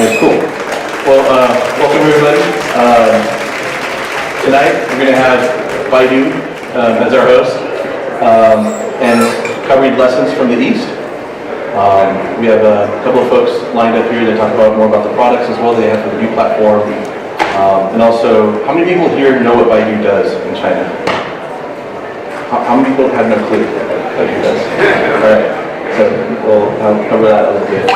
right, cool. Well, welcome everybody. Tonight we're going to have Baidu as our host and covering lessons from the East. We have a couple of folks lined up here to talk about more about the products as well they have for the new platform. And also, how many people here know what Baidu does in China? How many people have no clue what Baidu does? All right, so we'll cover that a little bit.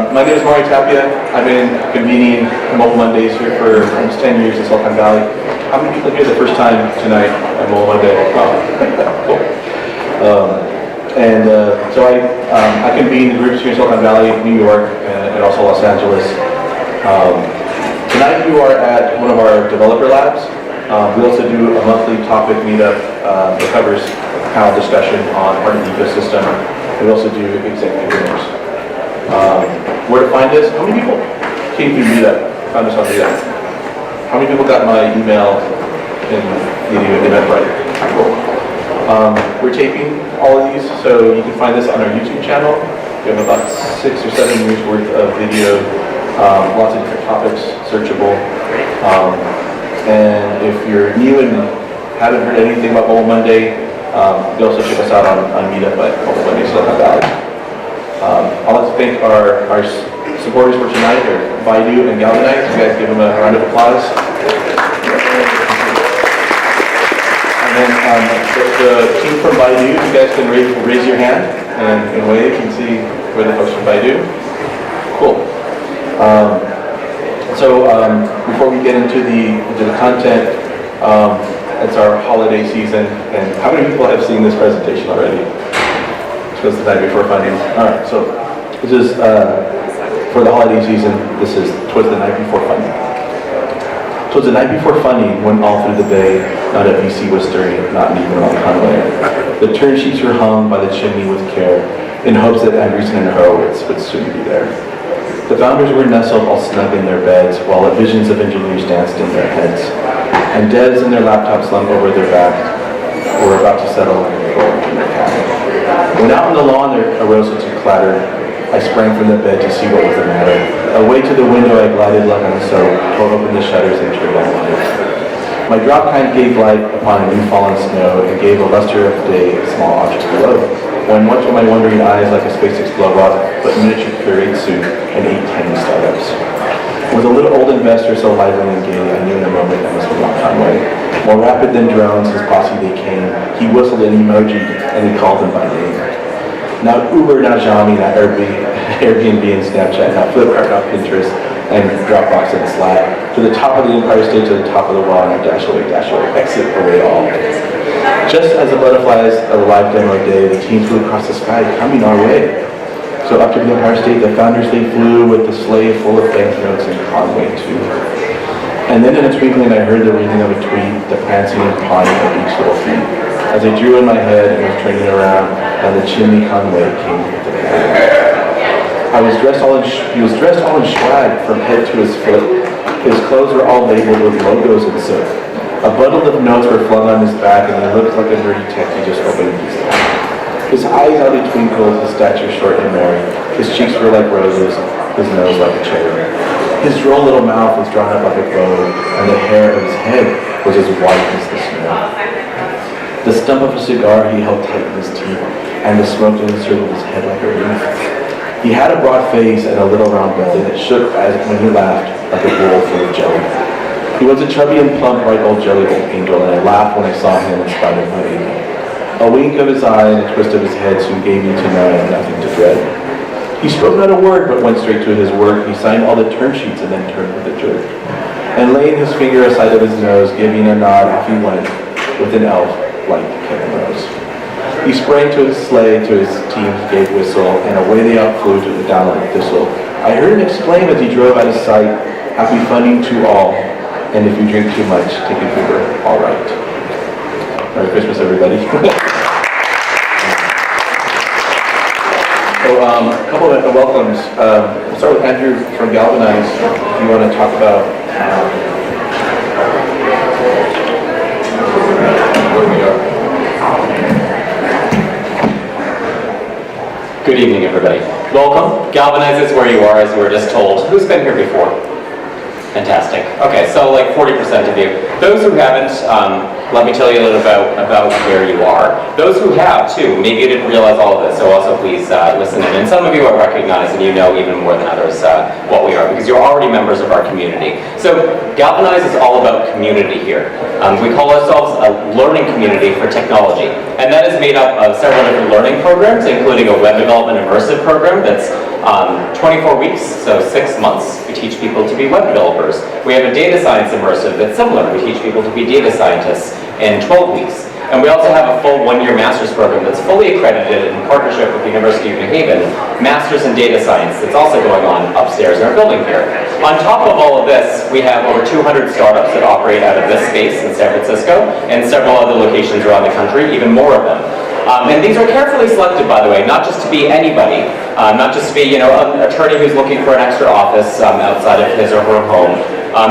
My name is Mario Tapia. I've been convening Mobile Mondays here for almost 10 years in Silicon Valley. How many people here the first time tonight at Mobile Monday? Oh, cool. So I convene the groups here in Silicon Valley, New York, and also Los Angeles. Tonight you are at one of our developer labs. We also do a monthly topic meetup that covers panel discussion on partner ecosystem. We also do executive dinners. Where to find us? How many people came through meetup? Found us on meetup. How many people got my email in the Eventbrite? Cool. We're taping all of these, so you can find this on our YouTube channel. We have about 6 or 7 years worth of video, lots of different topics, searchable. And if you're new and haven't heard anything about Mobile Monday, you can also check us out on Meetup at Mobile Monday Silicon Valley. I'd like to thank our supporters for tonight, Baidu and Galvanize. You guys give them a round of applause. And then the team from Baidu, you guys can raise your hand and wave and see where the folks from Baidu. Cool. Before we get into the content, it's our holiday season, and how many people have seen this presentation already? This was the night before funding. All right, so this is for the holiday season. This is towards the night before funding. Towards the night before funding, went all through the bay. Not a VC was stirring, not even on Conway. The turn sheets were hung by the chimney with care, in hopes that Anderson and Horowitz would soon be there. The founders were nestled all snug in their beds, while visions of engineers danced in their heads. And devs and their laptops slung over their back were about to settle in their cabin. When out on the lawn there arose such a clatter, I sprang from the bed to see what was the matter. Away to the window I glided like on soap, tore open the shutters and turned on the light. My drop kind gave light upon a new fallen snow and gave a luster of day a small object below. When much of my wondering eyes like a SpaceX blow up, but miniature curate suit and 8 tiny startups. With a little old investor so lively and gay, I knew in a moment I must be on Conway. More rapid than drones, his posse they came. He whistled an emoji, and he called them by name. Now Uber, now Xiaomi, now Airbnb and Snapchat, now Flipkart, now Pinterest, and Dropbox and Slack. To the top of the Empire State, to the top of the wall, now dash away, exit away all. Just as the butterflies of a live demo day, the team flew across the sky, coming our way. So up to the Empire State, the founders they flew with the sleigh full of banknotes and Conway too. And then in a twinkling I heard the reading of a tweet, the prancing and pawing of each little feet. As I drew in my head and was turning around, and the chimney Conway came with the band. He was dressed all in swag from head to his foot. His clothes were all labeled with logos and soot. A bundle of notes were flung on his back, and he looked like a nerdy tech he just opened his mouth. His eyes hardly twinkled, his stature short and merry. His cheeks were like roses, his nose like a cherry. His droll little mouth was drawn up like a bow, and the hair of his head was as white as the snow. The stump of a cigar he held tight in his teeth, and the smoke encircled his head like a wreath. He had a broad face and a little round belly that shook when he laughed like a bowl full of jelly. He was a chubby and plump, bright old jelly old angel, and I laughed when I saw him in spite of my age. A wink of his eye and a twist of his head soon gave me to know I had nothing to dread. He spoke not a word, but went straight to his work. He signed all the term sheets and then turned with a jerk. And laying his finger aside of his nose, giving a nod, off he went, with an elf like Kevin Rose. He sprang to his sleigh, to his team gave whistle, and away they out flew to the downland thistle. I heard him exclaim as he drove out of sight, happy funding to all, and if you drink too much, take an Uber, all right. Merry Christmas, everybody. So a couple of welcomes. We'll start with Andrew from Galvanize. If you want to talk about where we are. Good evening, everybody. Welcome. Galvanize is where you are, as we were just told. Who's been here before? Fantastic. Okay, so like 40% of you. Those who haven't, let me tell you a little about where you are. Those who have, too, maybe you didn't realize all of this, so also please listen in. And some of you are recognized, and you know even more than others what we are, because you're already members of our community. So Galvanize is all about community here. We call ourselves a learning community for technology, and that is made up of several different learning programs, including a web development immersive program that's 24 weeks, so 6 months. We teach people to be web developers. We have a data science immersive that's similar. We teach people to be data scientists in 12 weeks. And we also have a full one-year master's program that's fully accredited in partnership with the University of New Haven, Masters in Data Science, that's also going on upstairs in our building here. On top of all of this, we have over 200 startups that operate out of this space in San Francisco and several other locations around the country, even more of them. And these are carefully selected, by the way, not just to be anybody, not just to be, an attorney who's looking for an extra office outside of his or her home.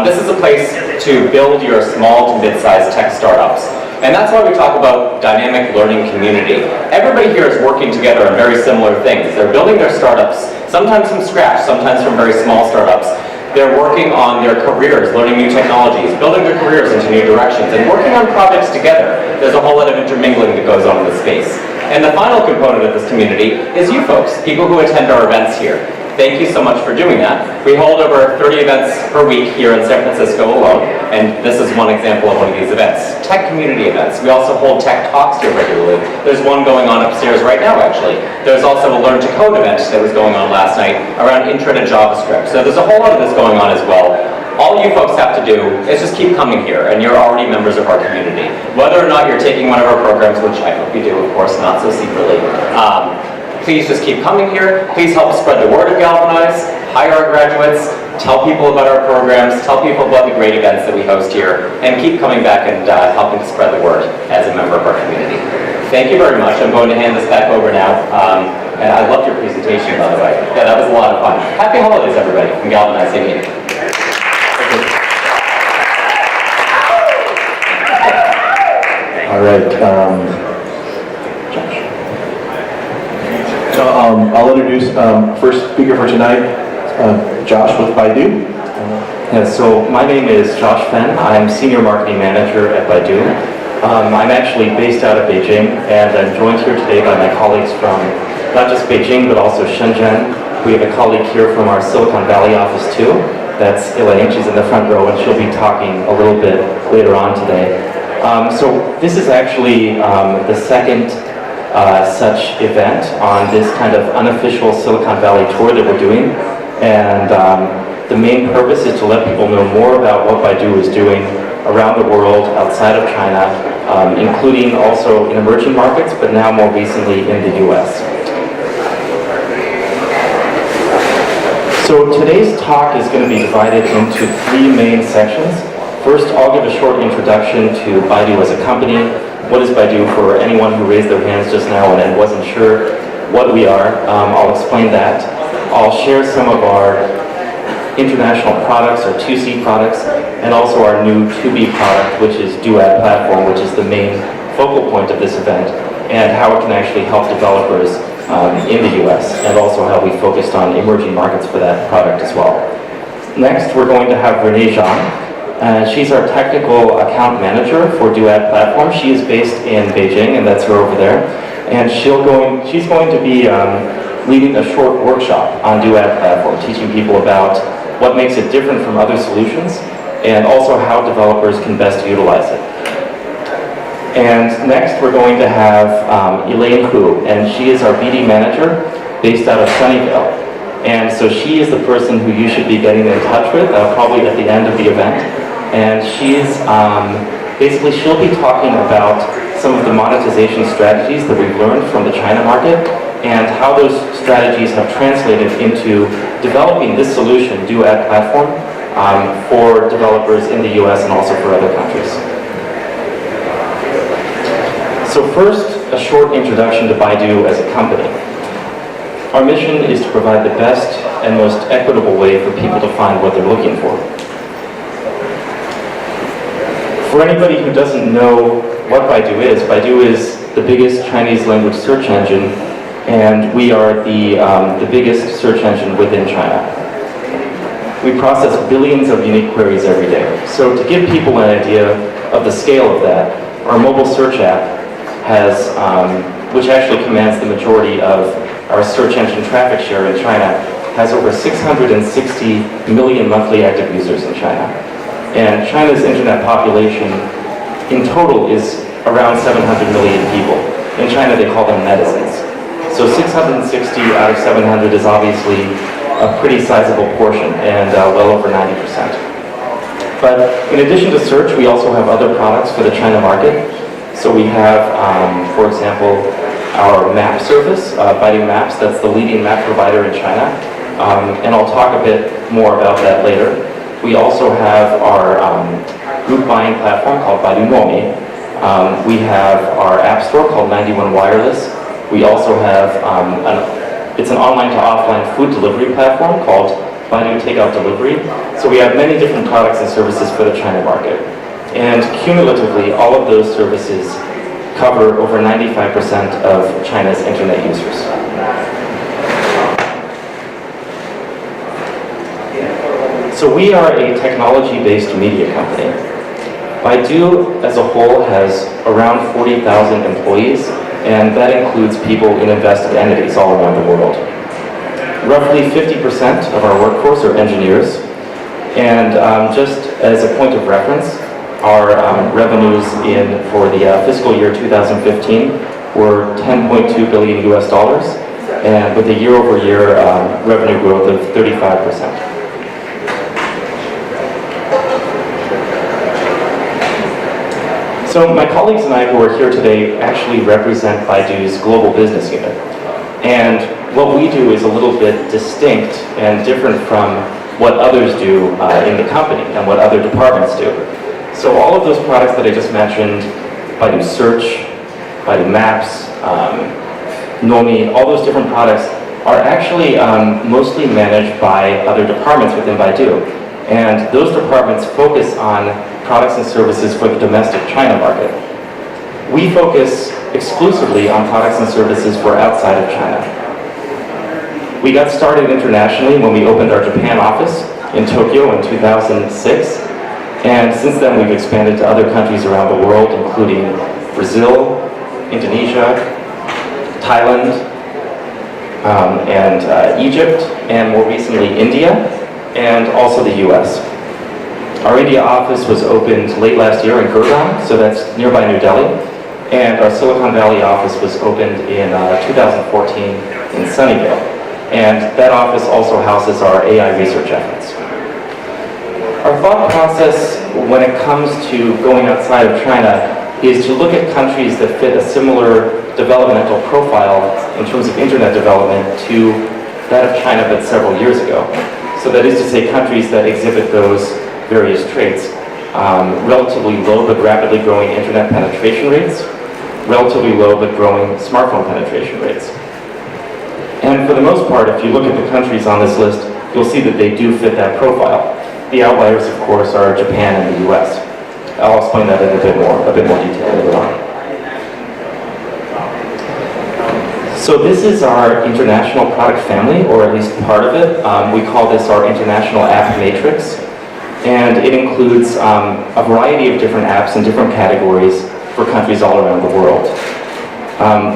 This is a place to build your small to mid-sized tech startups. And that's why we talk about dynamic learning community. Everybody here is working together on very similar things. They're building their startups, sometimes from scratch, sometimes from very small startups. They're working on their careers, learning new technologies, building their careers into new directions, and working on projects together. There's a whole lot of intermingling that goes on in this space. And the final component of this community is you folks, people who attend our events here. Thank you so much for doing that. We hold over 30 events per week here in San Francisco alone, and this is one example of one of these events. Tech community events. We also hold tech talks here regularly. There's one going on upstairs right now, actually. There's also a Learn to Code event that was going on last night around intro to JavaScript. So there's a whole lot of this going on as well. All you folks have to do is just keep coming here, and you're already members of our community. Whether or not you're taking one of our programs, which I hope you do, of course, not so secretly, please just keep coming here. Please help spread the word of Galvanize, hire our graduates, tell people about our programs, tell people about the great events that we host here, and keep coming back and helping to spread the word as a member of our community. Thank you very much. I'm going to hand this back over now. And I loved your presentation, by the way. Yeah, that was a lot of fun. Happy holidays, everybody, from Galvanize Inc. All right. So I'll introduce first speaker for tonight, Josh with Baidu. So my name is Josh Fenn. I'm Senior Marketing Manager at Baidu. I'm actually based out of Beijing, and I'm joined here today by my colleagues from not just Beijing, but also Shenzhen. We have a colleague here from our Silicon Valley office too. That's Elaine. She's in the front row, and she'll be talking a little bit later on today. So this is actually the second such event on this kind of unofficial Silicon Valley tour that we're doing. And the main purpose is to let people know more about what Baidu is doing around the world outside of China, including also in emerging markets, but now more recently in the US. So today's talk is going to be divided into 3 main sections. First, I'll give a short introduction to Baidu as a company. What is Baidu for anyone who raised their hands just now and wasn't sure what we are? I'll explain that. I'll share some of our international products, our 2C products, and also our new 2B product, which is Duet Platform, which is the main focal point of this event, and how it can actually help developers in the US, and also how we focused on emerging markets for that product as well. Next, we're going to have Renee Zhang. She's our technical account manager for Duet Platform. She is based in Beijing, and that's her over there. And she's going to be leading a short workshop on Duet Platform, teaching people about what makes it different from other solutions, and also how developers can best utilize it. And next, we're going to have Elaine Hu, and she is our BD manager based out of Sunnyvale. And so she is the person who you should be getting in touch with, probably at the end of the event. And she's basically, she'll be talking about some of the monetization strategies that we've learned from the China market and how those strategies have translated into developing this solution, Duet Platform, for developers in the US and also for other countries. So first, a short introduction to Baidu as a company. Our mission is to provide the best and most equitable way for people to find what they're looking for. For anybody who doesn't know what Baidu is the biggest Chinese language search engine and we are the biggest search engine within China. We process billions of unique queries every day. So to give people an idea of the scale of that, our mobile search app has, which actually commands the majority of our search engine traffic share in China, has over 660 million monthly active users in China. And China's internet population in total is around 700 million people. In China, they call them netizens. So 660 out of 700 is obviously a pretty sizable portion, and well over 90%. But in addition to search, we also have other products for the China market. So we have, for example, our map service, Baidu Maps. That's the leading map provider in China. And I'll talk a bit more about that later. We also have our group buying platform called Baidu Momi. We have our app store called 91 Wireless. We also have it's an online to offline food delivery platform called Baidu Takeout Delivery. So we have many different products and services for the China market. And cumulatively, all of those services cover over 95% of China's internet users. So we are a technology-based media company. Baidu as a whole has around 40,000 employees, and that includes people in invested entities all around the world. Roughly 50% of our workforce are engineers, and just as a point of reference, our revenues for the fiscal year 2015 were 10.2 billion US dollars, and with a year-over-year revenue growth of 35%. So my colleagues and I who are here today actually represent Baidu's global business unit. And what we do is a little bit distinct and different from what others do in the company and what other departments do. So all of those products that I just mentioned, Baidu Search, Baidu Maps, Nomi, all those different products are actually mostly managed by other departments within Baidu. And those departments focus on products and services for the domestic China market. We focus exclusively on products and services for outside of China. We got started internationally when we opened our Japan office in Tokyo in 2006. And since then we've expanded to other countries around the world, including Brazil, Indonesia, Thailand, and Egypt, and more recently India, and also the US. Our India office was opened late last year in Gurgaon, so that's nearby New Delhi, and our Silicon Valley office was opened in 2014 in Sunnyvale. And that office also houses our AI research efforts. Our thought process when it comes to going outside of China is to look at countries that fit a similar developmental profile in terms of internet development to that of China but several years ago. So that is to say countries that exhibit those various traits. Relatively low but rapidly growing internet penetration rates, relatively low but growing smartphone penetration rates. And for the most part, if you look at the countries on this list, you'll see that they do fit that profile. The outliers, of course, are Japan and the US. I'll explain that in a bit more detail later on. So this is our international product family, or at least part of it. We call this our international app matrix. And it includes a variety of different apps in different categories for countries all around the world.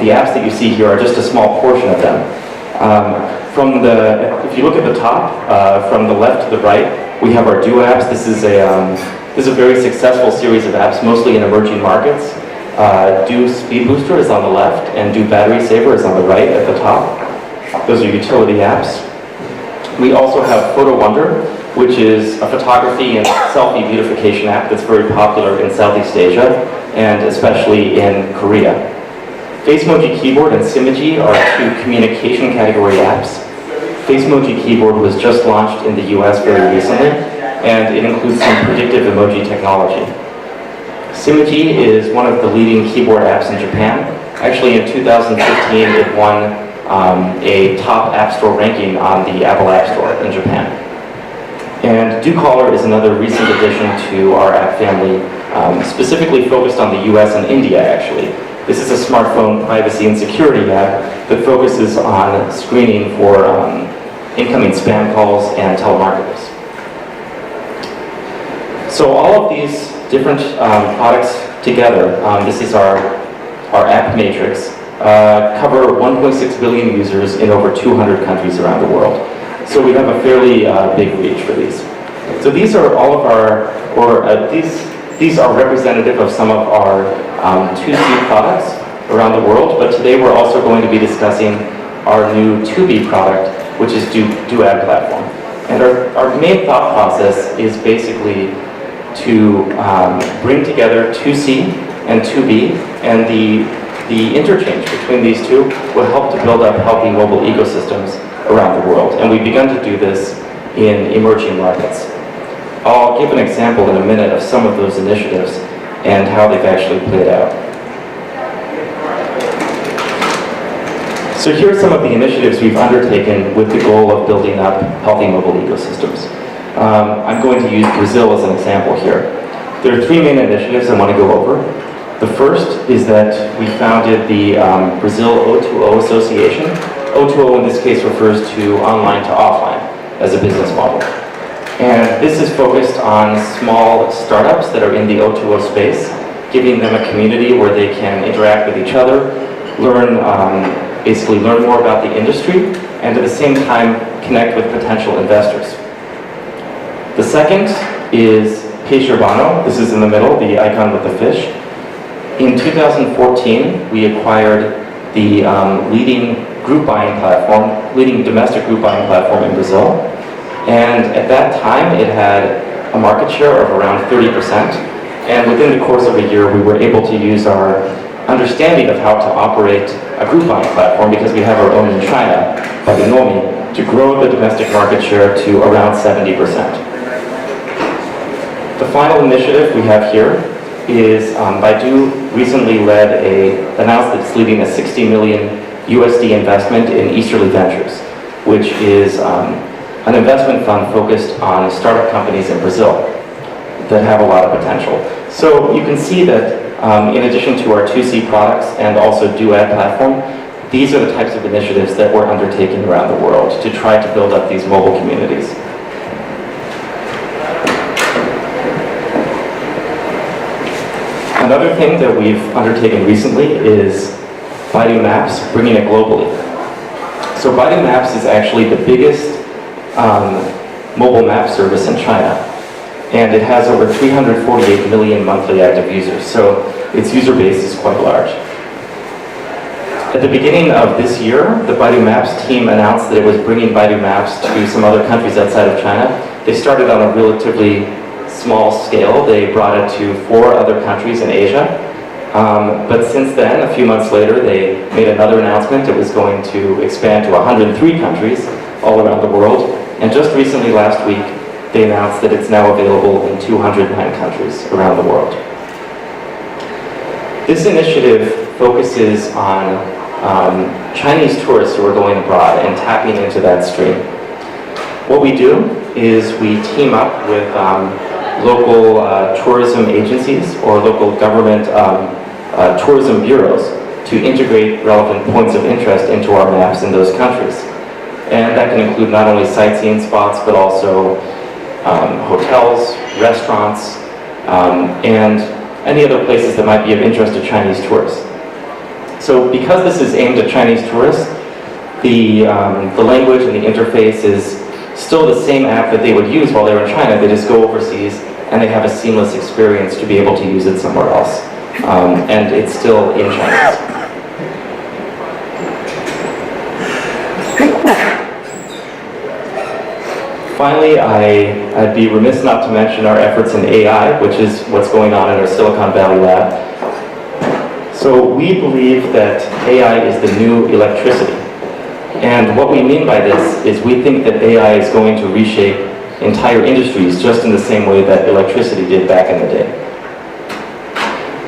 The apps that you see here are just a small portion of them. If you look at the top, from the left to the right, we have our Do apps. This is a very successful series of apps, mostly in emerging markets. Do Speed Booster is on the left, and Do Battery Saver is on the right at the top. Those are utility apps. We also have Photo Wonder, which is a photography and selfie beautification app that's very popular in Southeast Asia, and especially in Korea. Facemoji Keyboard and Simoji are two communication category apps. Facemoji Keyboard was just launched in the US very recently, and it includes some predictive emoji technology. Simoji is one of the leading keyboard apps in Japan. Actually, in 2015, it won a top app store ranking on the Apple App Store in Japan. And DoCaller is another recent addition to our app family, specifically focused on the US and India, actually. This is a smartphone privacy and security app that focuses on screening for incoming spam calls and telemarketers. So all of these different products together, this is our app matrix, cover 1.6 billion users in over 200 countries around the world. So we have a fairly big reach for these. So these are all of our, these are representative of some of our 2C products around the world, but today we're also going to be discussing our new 2B product, which is DevLab platform. And our main thought process is basically to bring together 2C and 2B, and the interchange between these two will help to build up healthy mobile ecosystems around the world. And we've begun to do this in emerging markets. I'll give an example in a minute of some of those initiatives and how they've actually played out. So here are some of the initiatives we've undertaken with the goal of building up healthy mobile ecosystems. I'm going to use Brazil as an example here. There are three main initiatives I want to go over. The first is that we founded the Brazil O2O Association. O2O in this case refers to online to offline as a business model. And this is focused on small startups that are in the O2O space, giving them a community where they can interact with each other, basically learn more about the industry, and at the same time connect with potential investors. The second is Peixe Urbano. This is in the middle, the icon with the fish. In 2014, we acquired the leading domestic group buying platform in Brazil. And at that time, it had a market share of around 30%. And within the course of a year, we were able to use our understanding of how to operate a group buying platform, because we have our own in China, Baidu, to grow the domestic market share to around 70%. The final initiative we have here is Baidu recently announced that it's leading a $60 million USD investment in Easterly Ventures, which is an investment fund focused on startup companies in Brazil that have a lot of potential. So you can see that in addition to our 2C products and also DevLab platform, these are the types of initiatives that we're undertaking around the world to try to build up these mobile communities. Another thing that we've undertaken recently is Baidu Maps, bringing it globally. So Baidu Maps is actually the biggest mobile map service in China, and it has over 348 million monthly active users, so its user base is quite large. At the beginning of this year, the Baidu Maps team announced that it was bringing Baidu Maps to some other countries outside of China. They started on a relatively small scale. They brought it to 4 other countries in Asia. But since then, a few months later, they made another announcement. It was going to expand to 103 countries all around the world. And just recently, last week, they announced that it's now available in 209 countries around the world. This initiative focuses on Chinese tourists who are going abroad and tapping into that stream. What we do is we team up with local tourism agencies or local government tourism bureaus to integrate relevant points of interest into our maps in those countries. And that can include not only sightseeing spots, but also hotels, restaurants, and any other places that might be of interest to Chinese tourists. So because this is aimed at Chinese tourists, the language and the interface is still the same app that they would use while they were in China. They just go overseas and they have a seamless experience to be able to use it somewhere else. And it's still in Chinese. Finally, I'd be remiss not to mention our efforts in AI, which is what's going on in our Silicon Valley lab. So we believe that AI is the new electricity. And what we mean by this is we think that AI is going to reshape entire industries just in the same way that electricity did back in the day.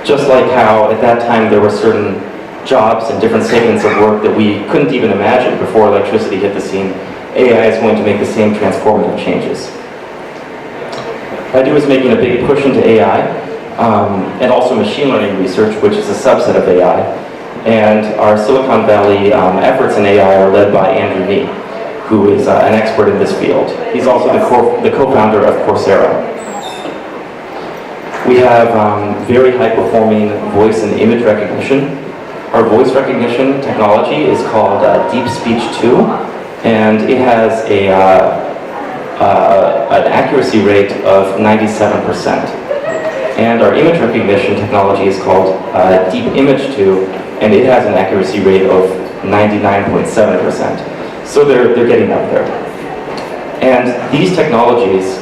Just like how at that time there were certain jobs and different segments of work that we couldn't even imagine before electricity hit the scene, AI is going to make the same transformative changes. Baidu is making a big push into AI. and also machine learning research, which is a subset of AI. And our Silicon Valley efforts in AI are led by Andrew Nee, who is an expert in this field. He's also the co-founder of Coursera. We have very high-performing voice and image recognition. Our voice recognition technology is called Deep Speech 2, and it has an accuracy rate of 97%. And our image recognition technology is called Deep Image 2, and it has an accuracy rate of 99.7%. So they're getting up there. And these technologies,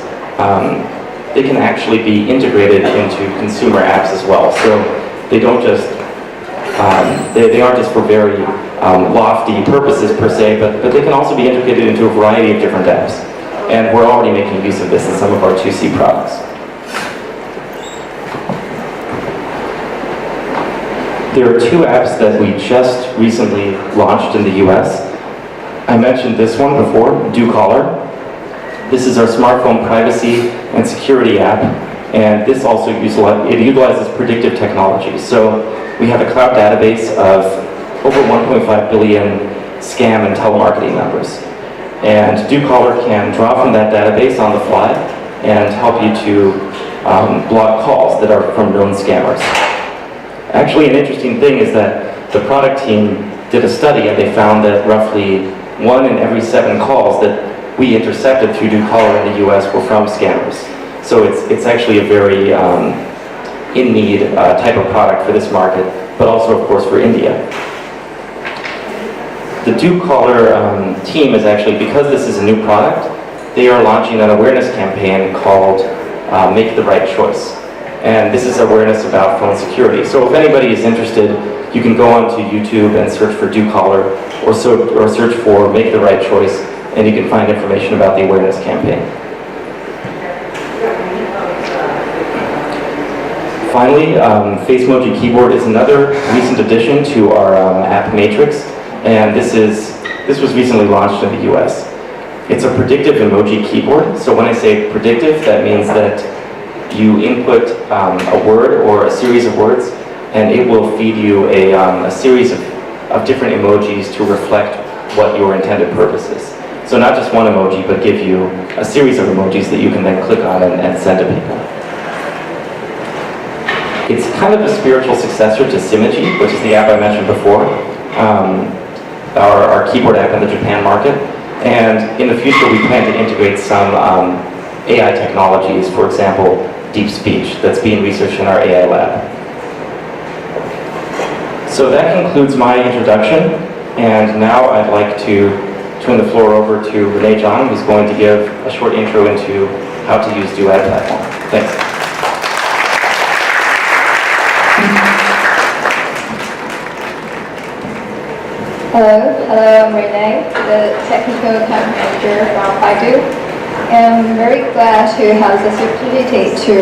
they can actually be integrated into consumer apps as well. So they don't just, they aren't just for very lofty purposes per se, but they can also be integrated into a variety of different apps. And we're already making use of this in some of our 2C products. There are 2 apps that we just recently launched in the US. I mentioned this one before, DoCaller. This is our smartphone privacy and security app, and this also utilizes predictive technology. So we have a cloud database of over 1.5 billion scam and telemarketing numbers. And DoCaller can draw from that database on the fly and help you to block calls that are from known scammers. Actually, an interesting thing is that the product team did a study and they found that roughly 1 in every 7 calls that we intercepted through DoCaller in the US were from scammers. So it's actually a very in-need type of product for this market, but also, of course, for India. The DoCaller team is actually, because this is a new product, they are launching an awareness campaign called Make the Right Choice. And this is awareness about phone security. So if anybody is interested, you can go onto YouTube and search for DoCaller or search for Make the Right Choice, and you can find information about the awareness campaign. Finally, FaceMoji Keyboard is another recent addition to our app matrix, and this was recently launched in the US. It's a predictive emoji keyboard. So when I say predictive, that means that you input a word or a series of words, and it will feed you a series of different emojis to reflect what your intended purpose is. So not just one emoji, but give you a series of emojis that you can then click on and send to people. It's kind of a spiritual successor to Simoji, which is the app I mentioned before, our keyboard app in the Japan market. And in the future, we plan to integrate some AI technologies, for example, deep speech, that's being researched in our AI lab. So that concludes my introduction, and now I'd like to turn the floor over to Renee John, who's going to give a short intro into how to use DevLab platform. Thanks. Hello, I'm Renee, the technical account manager from Baidu. And I'm very glad to have this opportunity to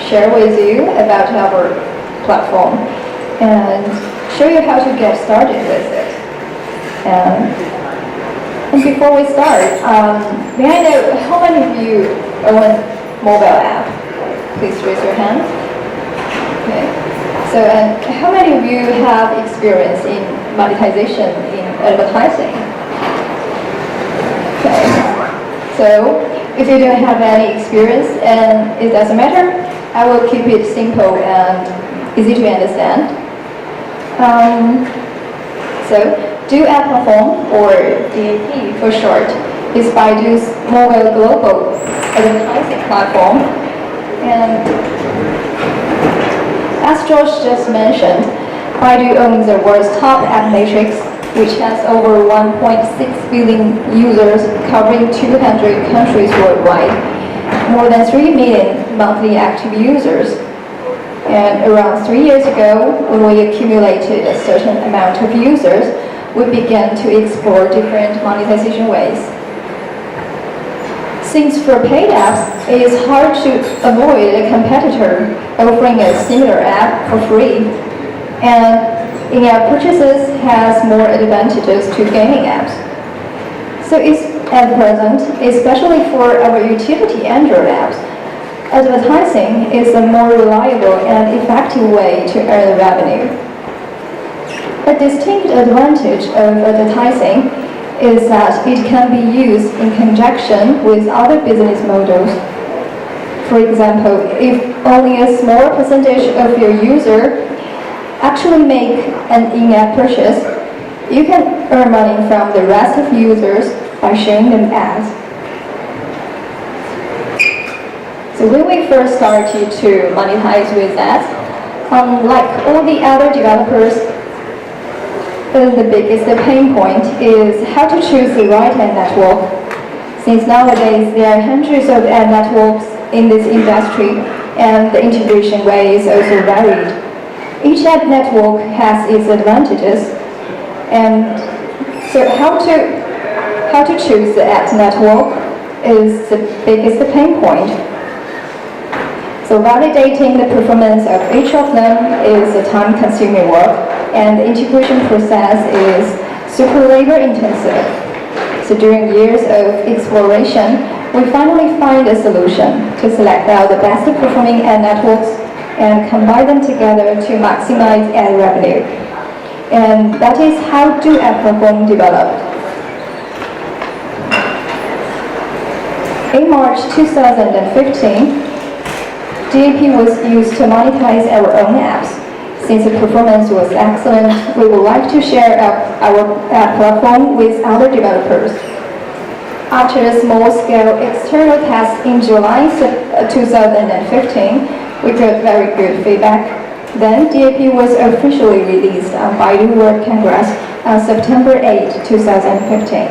share with you about our platform and show you how to get started with it. And before we start, may I know how many of you own mobile app? Please raise your hand. Okay. So, and how many of you have experience in monetization in advertising? Okay. So, if you don't have any experience and it doesn't matter, I will keep it simple and easy to understand. So, DevLab platform, or DAP for short, is Baidu's mobile global advertising platform. And as George just mentioned, Baidu owns the world's top app matrix, which has over 1.6 billion users covering 200 countries worldwide, more than 3 million monthly active users. And around 3 years ago, when we accumulated a certain amount of users, we began to explore different monetization ways. Since for paid apps, it is hard to avoid a competitor offering a similar app for free, and in-app purchases has more advantages to gaming apps. So it's at present, especially for our utility Android apps, Advertising is a more reliable and effective way to earn revenue. A distinct advantage of advertising is that it can be used in conjunction with other business models. For example, if only a small percentage of your users actually make an in-app purchase, you can earn money from the rest of users by showing them ads. So when we first started to monetize with ads, like all the other developers, the biggest pain point is how to choose the right ad network. Since nowadays there are hundreds of ad networks in this industry, and the integration way is also varied. Each ad network has its advantages, and so how to choose the ad network is the biggest pain point. So validating the performance of each of them is a time-consuming work, and the integration process is super labor-intensive. So during years of exploration, we finally find a solution to select out the best performing ad networks and combine them together to maximize ad revenue. And that is how Do Ad Platform developed. In March 2015, DAP was used to monetize our own apps. Since the performance was excellent, we would like to share our ad platform with other developers. After a small-scale external test in July 2015, we got very good feedback. Then DAP was officially released on Baidu World Congress on September 8, 2015.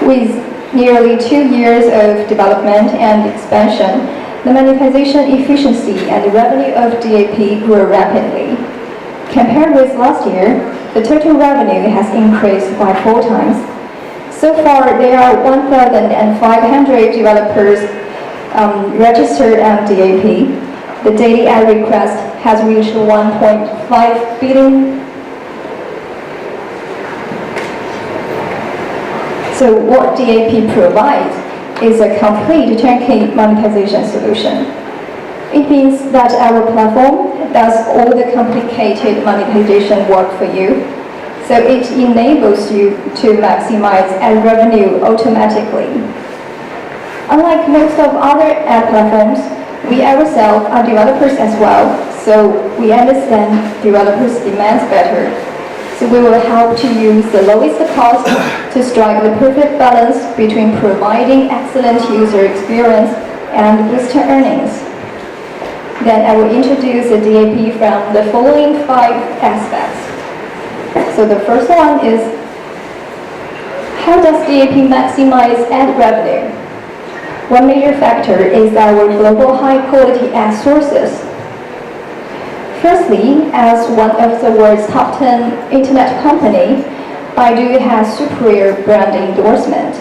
With nearly 2 years of development and expansion, the monetization efficiency and revenue of DAP grew rapidly. Compared with last year, the total revenue has increased by 4 times. So far, there are 1,500 developers registered on DAP. The daily ad request has reached 1.5 billion. So what DAP provides is a complete turnkey monetization solution. It means that our platform does all the complicated monetization work for you. So it enables you to maximize ad revenue automatically. Unlike most of other ad platforms, we ourselves are developers as well, so we understand developers' demands better. So we will help to use the lowest cost to strike the perfect balance between providing excellent user experience and boost earnings. Then I will introduce the DAP from the following 5 aspects. So the first one is, how does DAP maximize ad revenue? One major factor is our global high-quality ad sources. Firstly, as one of the world's top 10 internet company, Baidu has superior brand endorsement.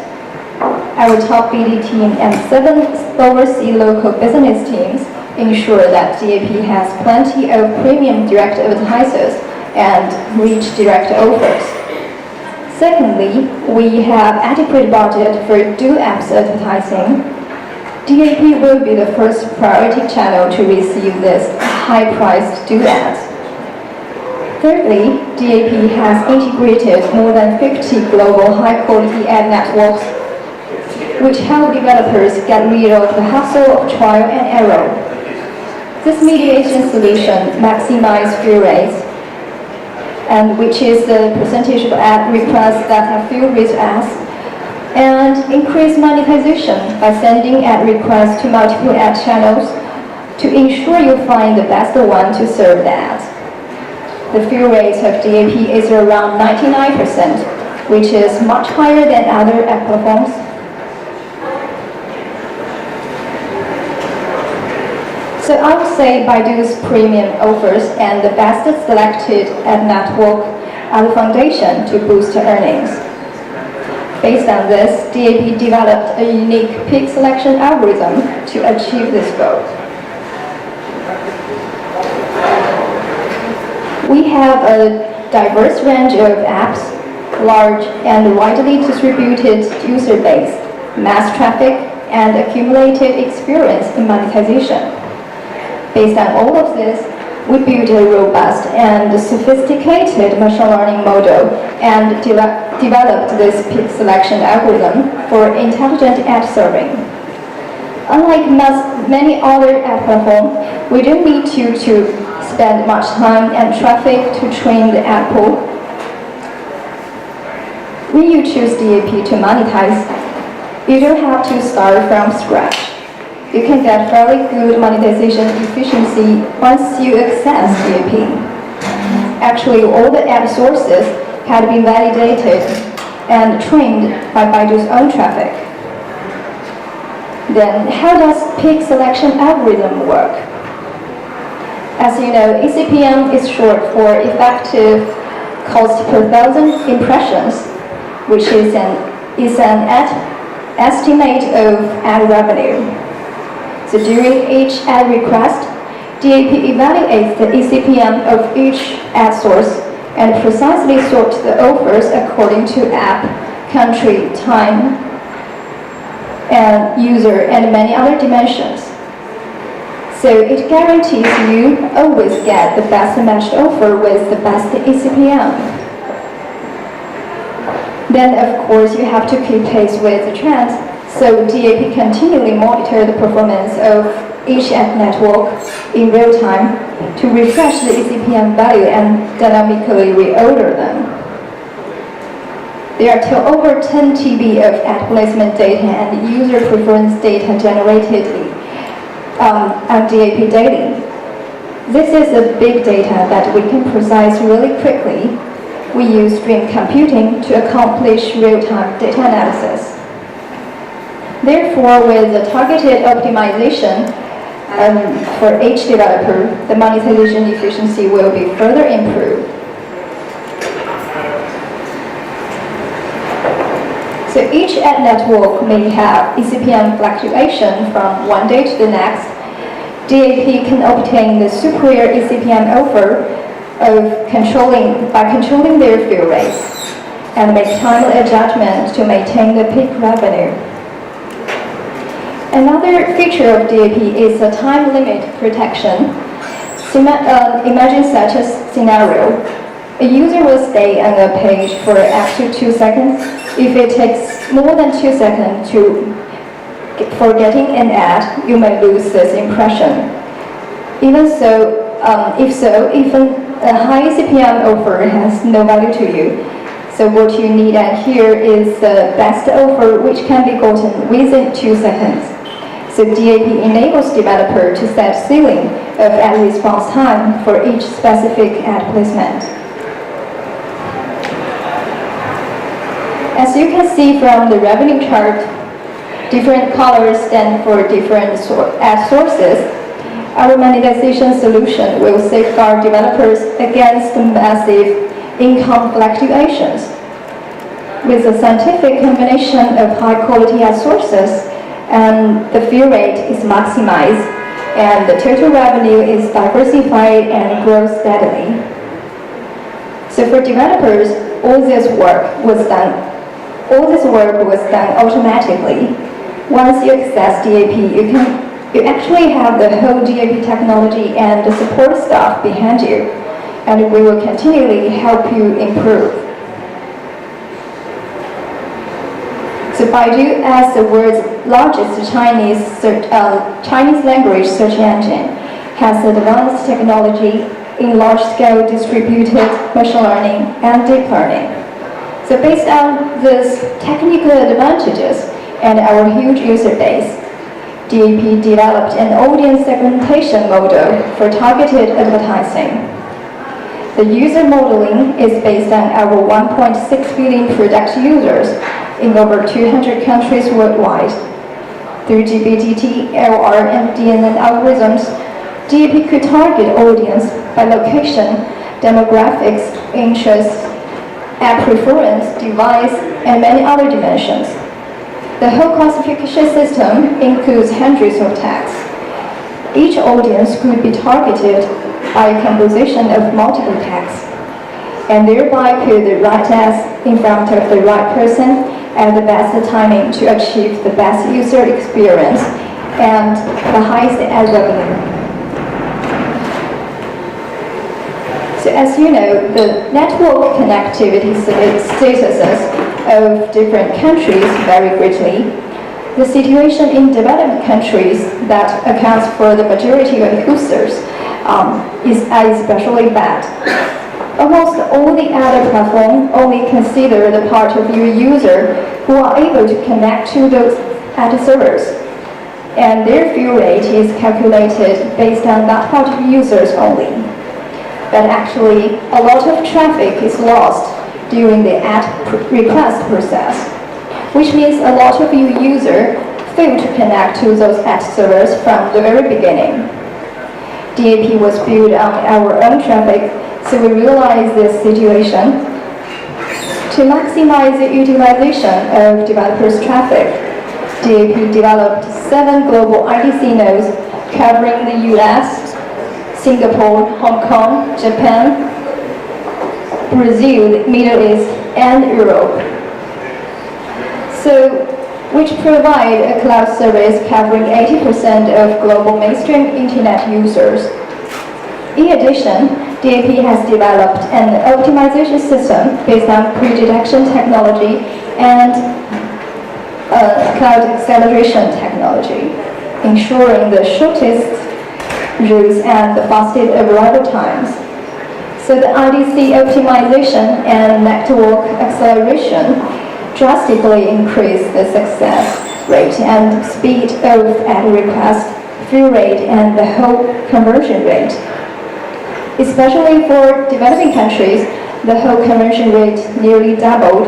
Our top BD team and 7 overseas local business teams ensure that DAP has plenty of premium direct advertisers and rich direct offers. Secondly, we have adequate budget for Do Apps advertising. DAP will be the first priority channel to receive this high-priced Do ads. Thirdly, DAP has integrated more than 50 global high-quality ad networks, which help developers get rid of the hassle of trial and error. This mediation solution maximizes fill rates, and which is the percentage of ad requests that have filled with ads, and increase monetization by sending ad requests to multiple ad channels to ensure you find the best one to serve the ads. The fill rate of DAP is around 99%, which is much higher than other ad platforms. So I would say Baidu's premium offers and the best selected ad network are the foundation to boost earnings. Based on this, DAP developed a unique peak selection algorithm to achieve this goal. We have a diverse range of apps, large and widely distributed user base, mass traffic, and accumulated experience in monetization. Based on all of this, we built a robust and sophisticated machine learning model and developed this peak selection algorithm for intelligent ad serving. Unlike many other ad platforms, we don't need to spend much time and traffic to train the ad pool. When you choose DAP to monetize, you don't have to start from scratch. You can get fairly good monetization efficiency once you access DAP. Actually, all the ad sources had been validated and trained by Baidu's own traffic. Then, how does peak selection algorithm work? As you know, eCPM is short for effective cost per thousand impressions, which is an estimate of ad revenue. So during each ad request, DAP evaluates the eCPM of each ad source and precisely sorts the offers according to app, country, time, and user, and many other dimensions. So it guarantees you always get the best matched offer with the best eCPM. Then, of course, you have to keep pace with the trends, so DAP continually monitor the performance of each ad network in real time to refresh the eCPM value and dynamically reorder them. There are over 10 TB of ad placement data and user preference data generated on DAP daily. This is a big data that we can process really quickly. We use stream computing to accomplish real-time data analysis. Therefore, with the targeted optimization for each developer, the monetization efficiency will be further improved. So each ad network may have eCPM fluctuation from one day to the next. DAP can obtain the superior eCPM offer by controlling their fill rates and make timely adjustments to maintain the peak revenue. Another feature of DAP is a time limit protection. Imagine such a scenario. A user will stay on a page for up to 2 seconds. If it takes more than 2 seconds for getting an ad, you may lose this impression. Even a high CPM offer has no value to you. So what you need here is the best offer which can be gotten within 2 seconds. So DAP enables developer to set ceiling of ad response time for each specific ad placement. As you can see from the revenue chart, different colors stand for different ad sources. Our monetization solution will safeguard developers against massive income fluctuations. With a scientific combination of high-quality ad sources, and the fill rate is maximized, and the total revenue is diversified and grows steadily. So for developers, all this work was done automatically. Once you access DAP, you actually have the whole DAP technology and the support staff behind you, and we will continually help you improve. So Baidu, as the world's largest Chinese language search engine, has advanced technology in large-scale distributed machine learning and deep learning. So based on these technical advantages and our huge user base, DAP developed an audience segmentation model for targeted advertising. The user modeling is based on our 1.6 billion product users in over 200 countries worldwide. Through GBDT, LR, and DNN algorithms, DAP could target audience by location, demographics, interests, app preference, device, and many other dimensions. The whole classification system includes hundreds of tags. Each audience could be targeted by a composition of multiple tags. and thereby put the right ads in front of the right person at the best timing to achieve the best user experience and the highest ad revenue. So as you know, the network connectivity statuses of different countries vary greatly. The situation in developed countries that accounts for the majority of users is especially bad. Almost all the other platforms only consider the part of your user who are able to connect to those ad servers, and their view rate is calculated based on that part of users only. But actually, a lot of traffic is lost during the ad request process, which means a lot of your users fail to connect to those ad servers from the very beginning. DAP was built on our own traffic, so we realized this situation. To maximize the utilization of developers' traffic, DAP developed 7 global IDC nodes covering the US, Singapore, Hong Kong, Japan, Brazil, the Middle East, and Europe. So, which provide a cloud service covering 80% of global mainstream internet users. In addition, DAP has developed an optimization system based on pre-detection technology and cloud acceleration technology, ensuring the shortest routes and the fastest arrival times. So the IDC optimization and network acceleration drastically increase the success rate and speed of ad request, fill rate, and the whole conversion rate. Especially for developing countries, the whole conversion rate nearly doubled,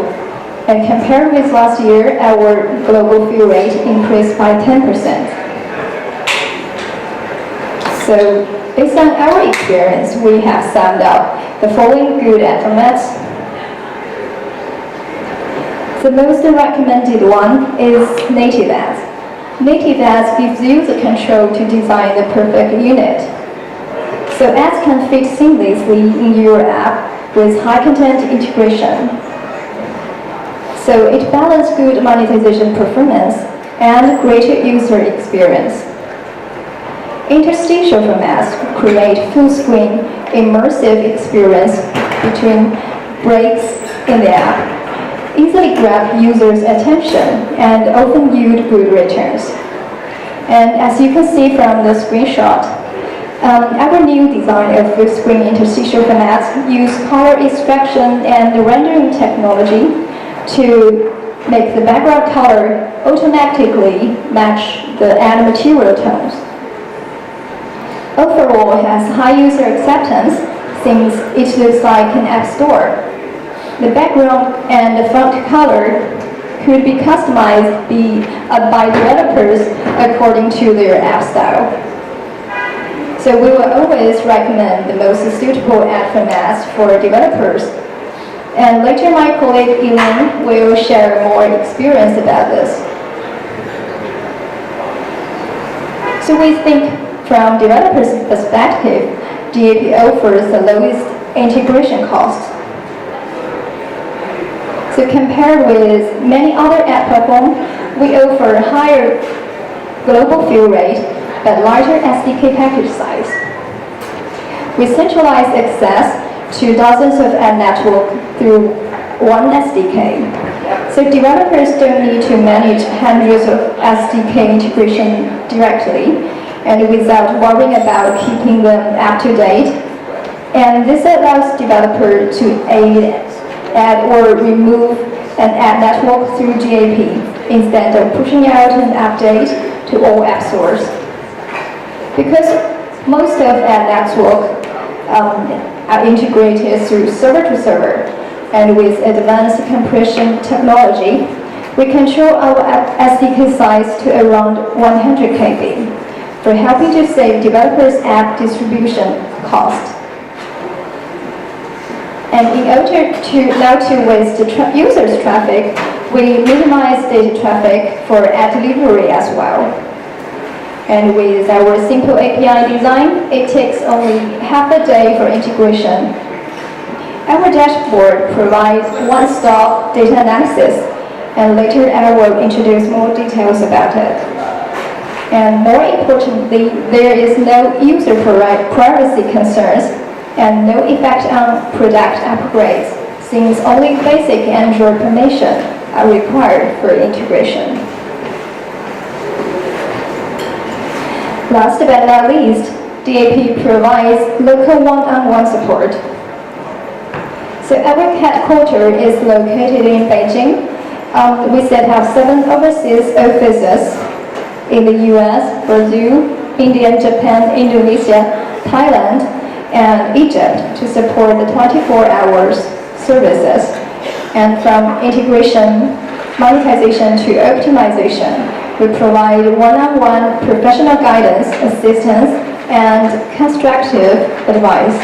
and compared with last year, our global fill rate increased by 10%. So, based on our experience, we have summed up the following good ad formats. The most recommended one is native ads. Native ads gives you the control to design the perfect unit. So ads can fit seamlessly in your app with high content integration. So it balances good monetization performance and greater user experience. Interstitial formats create full screen immersive experience between breaks in the app, easily grab users' attention, and often yield good returns. And as you can see from the screenshot, our new design of full-screen interstitial formats use color extraction and rendering technology to make the background color automatically match the ad material tones. Overall, it has high user acceptance since it looks like an app store. The background and the font color could be customized by developers according to their app style. So we will always recommend the most suitable ad formats for developers. And later my colleague Elaine will share more experience about this. So we think from developers' perspective, DAP offers the lowest integration costs. So compared with many other ad platforms, we offer higher global fill rate but larger SDK package size. We centralize access to dozens of ad networks through one SDK. So developers don't need to manage hundreds of SDK integration directly and without worrying about keeping them up to date. And this allows developers to add or remove an ad network through DAP instead of pushing out an update to all app stores. Because most of ad networks are integrated through server-to-server, and with advanced compression technology, we control our SDK size to around 100 KB for helping to save developers' app distribution cost. And in order to not to waste the users' traffic, we minimize data traffic for ad delivery as well. And with our simple API design, it takes only half a day for integration. Our dashboard provides one-stop data analysis, and later I will introduce more details about it. And more importantly, there is no user privacy concerns and no effect on product upgrades, since only basic Android permissions are required for integration. Last but not least, DAP provides local one-on-one support. So our headquarters is located in Beijing. We set up 7 overseas offices in the US, Brazil, India, Japan, Indonesia, Thailand, and Egypt to support the 24 hours services. And from integration, monetization to optimization, we provide one-on-one professional guidance, assistance, and constructive advice.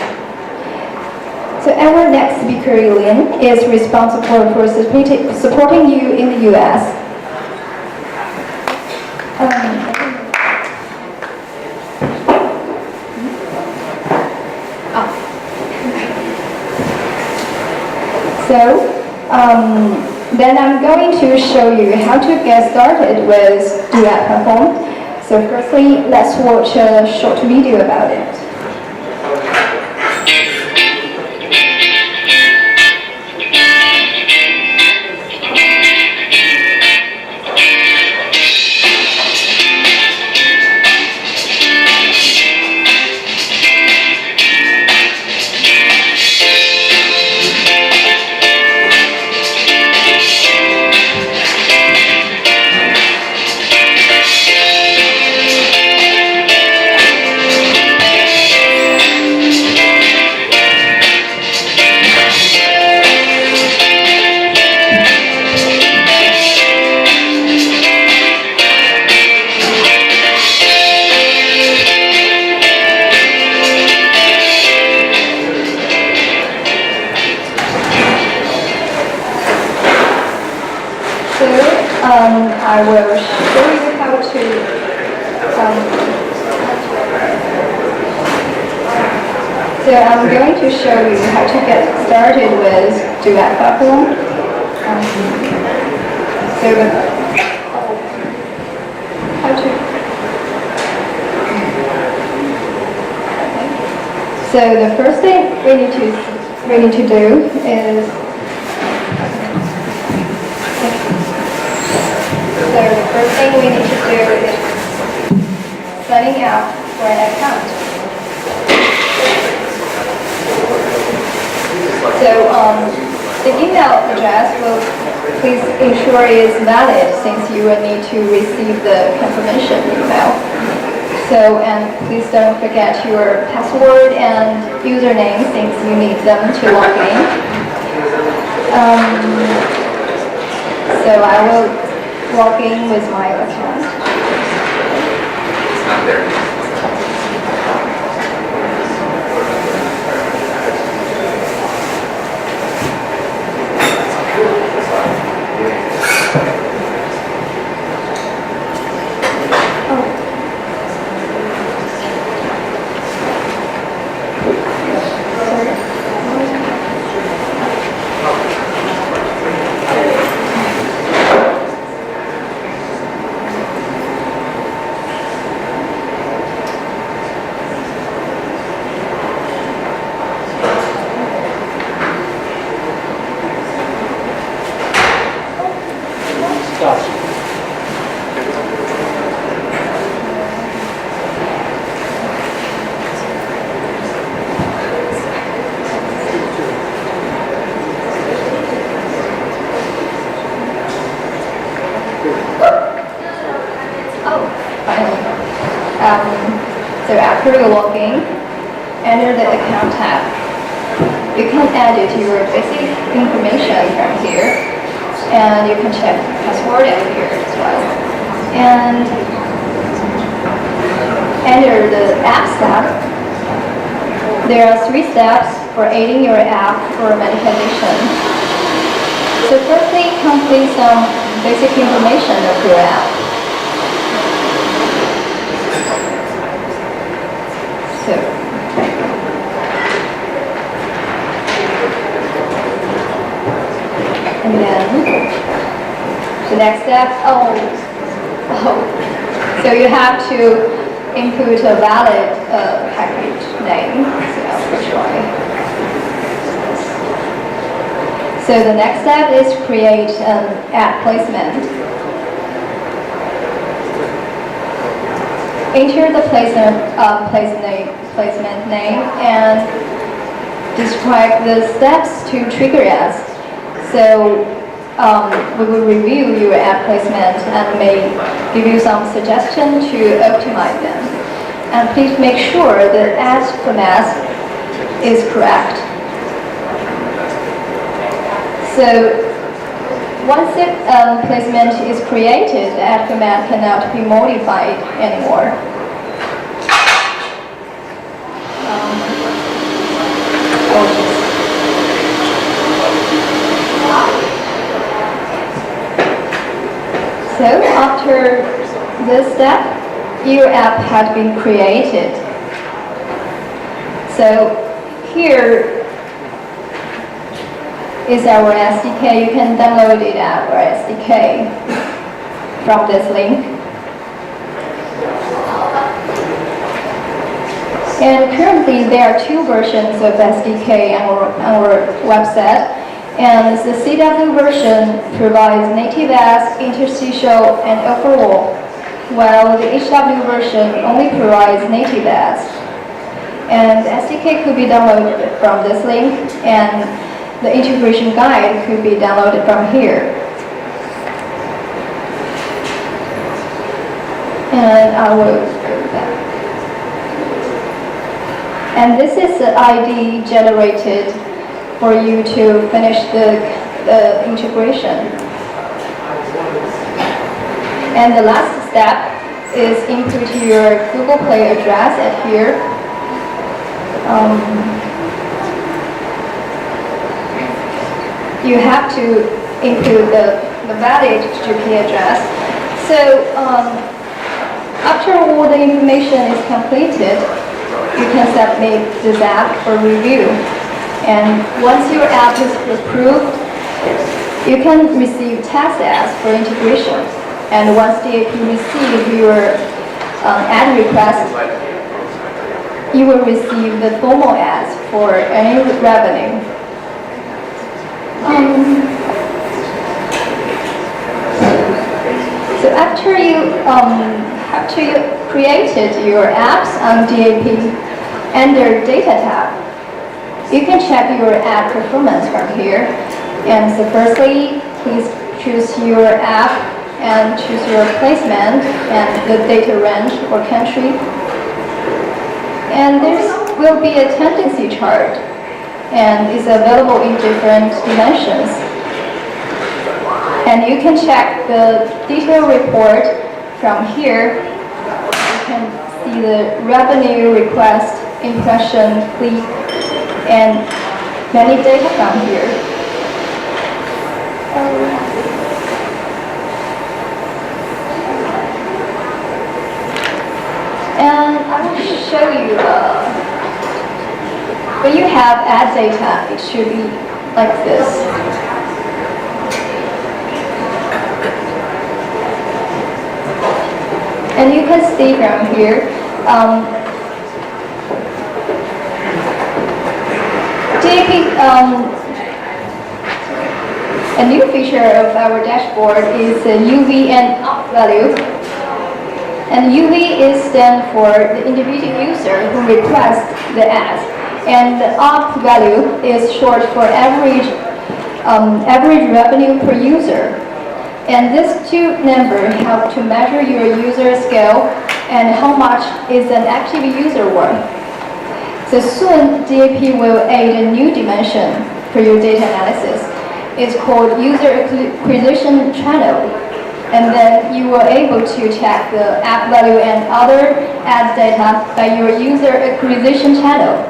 So our next speaker, Eileen, is responsible for supporting you in the US. Then I'm going to show you how to get started with DevLab platform. So firstly, let's watch a short video about it. I will show you how to so I'm going to show you how to get started with DevLab platform. So the first thing we need to do is signing up for an account. So the email address will please ensure is valid, since you will need to receive the confirmation email. So, and please don't forget your password and username, since you need them to log in. So I will log in with my account. It's not there. So after you log in, enter the account tab. You can edit your basic information from here, and you can check password at here as well. And enter the app step. There are 3 steps for aiding your app for monetization. So firstly, complete some basic information of your app. So And then the next step, so you have to input a valid package name. So I'll try. So the next step is create an ad placement. Enter the placement name and describe the steps to trigger ads. So we will review your ad placement and may give you some suggestions to optimize them. And please make sure the ad format is correct. So once the placement is created, the ad format cannot be modified anymore. So after this step, your app has been created. So here is our SDK. You can download it at our SDK from this link. And currently there are two versions of SDK on our website. And the CW version provides native ads, interstitial, and overall, while the HW version only provides native ads. And the SDK could be downloaded from this link, and the integration guide could be downloaded from here. And I will go back. And this is the ID generated for you to finish the integration. And the last step is input your Google Play address at here. You have to input the valid GP address. So after all the information is completed, you can submit this app for review. And once your app is approved, you can receive test ads for integration. And once DAP receives your ad request, you will receive the formal ads for any revenue. So after you created your apps on DAP under Data tab, you can check your ad performance from here. And so firstly, please choose your app and choose your placement and the data range or country. And there will be a tendency chart, and it's available in different dimensions. And you can check the detailed report from here. You can see the revenue, request, impression, click, and many data from here. And I will show you, when you have ad data, it should be like this. And you can see from here, a new feature of our dashboard is the UV and up value. And UV stands for the individual user who requests the ads. And the up value is short for average revenue per user. And these two numbers help to measure your user scale and how much is an active user worth. So soon, DAP will add a new dimension for your data analysis. It's called user acquisition channel. And then you are able to check the app value and other ad data by your user acquisition channel.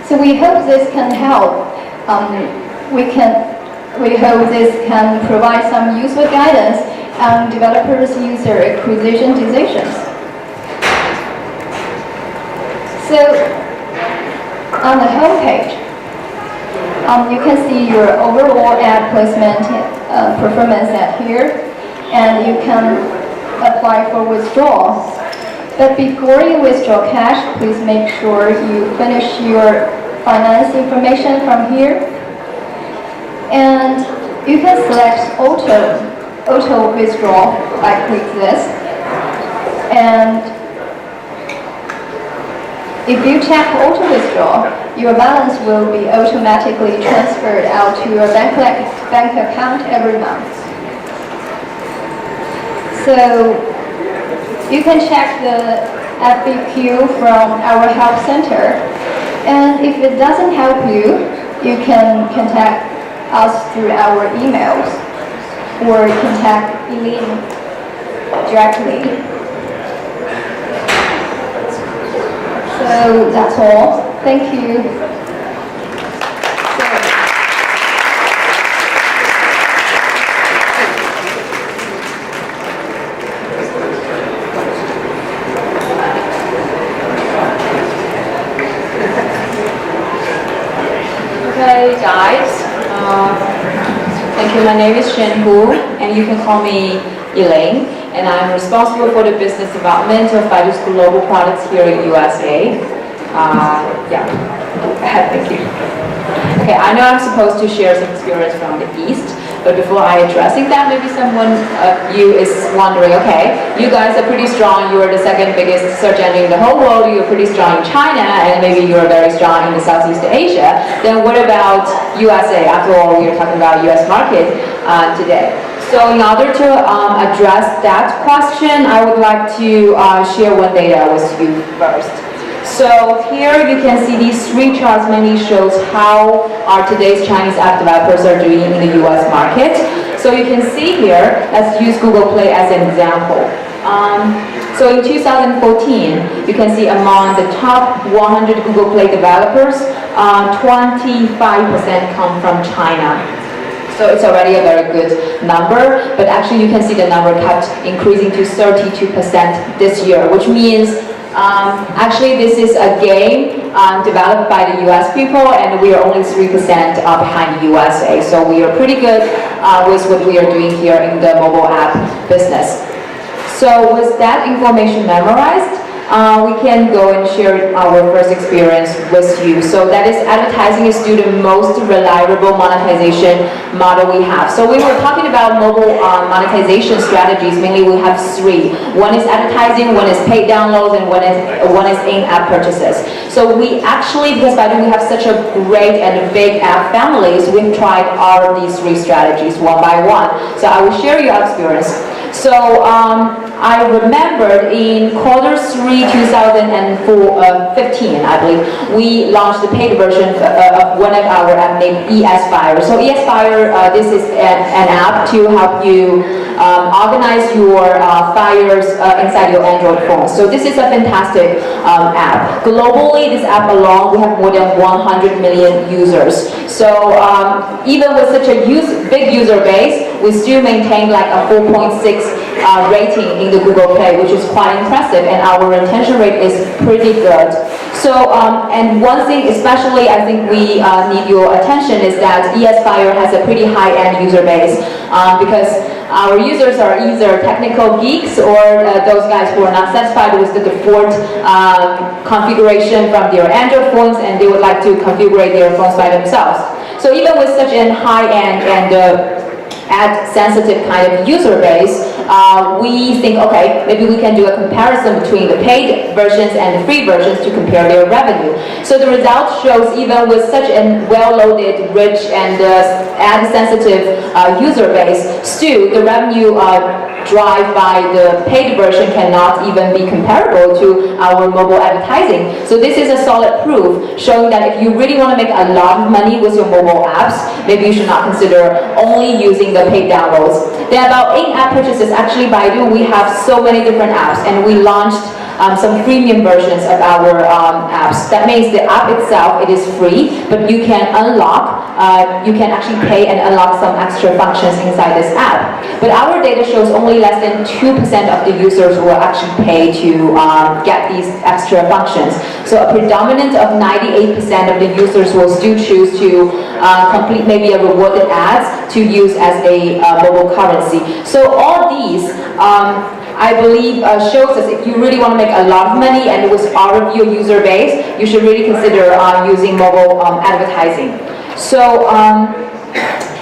So we hope this can help. We hope this can provide some useful guidance on developers' user acquisition decisions. So on the home page, You can see your overall ad placement performance at here, and you can apply for withdrawal. But before you withdraw cash, please make sure you finish your finance information from here. And you can select auto withdrawal by click this. And if you check auto withdrawal, your balance will be automatically transferred out to your bank account every month. So you can check the FAQ from our help center. And if it doesn't help you, you can contact us through our emails or contact Eileen directly. So that's all. Thank you. Okay, guys. Thank you. My name is Shen Hu, and you can call me Elaine. And I'm responsible for the business development of Baidu's global products here in USA. Thank you. Okay, I know I'm supposed to share some experience from the East, but before I addressing that, maybe someone of you is wondering, okay, you guys are pretty strong, you're the second biggest search engine in the whole world, you're pretty strong in China, and maybe you're very strong in the Southeast Asia, then what about USA? After all, we're talking about US market today. So in order to address that question, I would like to share one data with you first. So here you can see these three charts mainly shows how today's Chinese app developers are doing in the US market. So you can see here, let's use Google Play as an example. So in 2014, you can see among the top 100 Google Play developers, 25% come from China. So it's already a very good number, but actually you can see the number kept increasing to 32% this year, which means actually this is a game developed by the US people, and we are only 3% behind the USA. So we are pretty good with what we are doing here in the mobile app business. So with that information memorized, we can go and share our first experience with you. So that is, advertising is still the most reliable monetization model we have. So we were talking about mobile monetization strategies. Mainly we have three. One is advertising, one is paid downloads, and one is in-app purchases. So we actually, because Baidu we have such a great and big app families, we've tried all of these three strategies one by one. So I will share your experience. So I remembered in Q3 2015, I believe, we launched the paid version of one of our app named ES-Fire. So ES-Fire, this is an app to help you organize your fires inside your Android phone. So this is a fantastic app. Globally, this app alone, we have more than 100 million users. So even with such a big user base, we still maintain like a 4.6 rating in the Google Play, which is quite impressive, and our retention rate is pretty good. So, and one thing especially I think we need your attention is that ES-Fire has a pretty high-end user base because our users are either technical geeks or those guys who are not satisfied with the default configuration from their Android phones, and they would like to configure their phones by themselves. So even with such a high-end and ad-sensitive kind of user base, we think, okay, maybe we can do a comparison between the paid versions and the free versions to compare their revenue. So the result shows even with such a well-loaded, rich, and ad-sensitive user base, still the revenue drive by the paid version cannot even be comparable to our mobile advertising. So this is a solid proof showing that if you really want to make a lot of money with your mobile apps, maybe you should not consider only using the paid downloads. Then about in-app purchases, actually Baidu, we have so many different apps, and we launched some premium versions of our apps. That means the app itself, it is free, but you can unlock you can actually pay and unlock some extra functions inside this app. But our data shows only less than 2% of the users will actually pay to get these extra functions. So a predominant of 98% of the users will still choose to complete maybe a rewarded ads to use as a mobile currency. So all these, I believe, shows us if you really want to make a lot of money and with our your user base, you should really consider using mobile advertising. So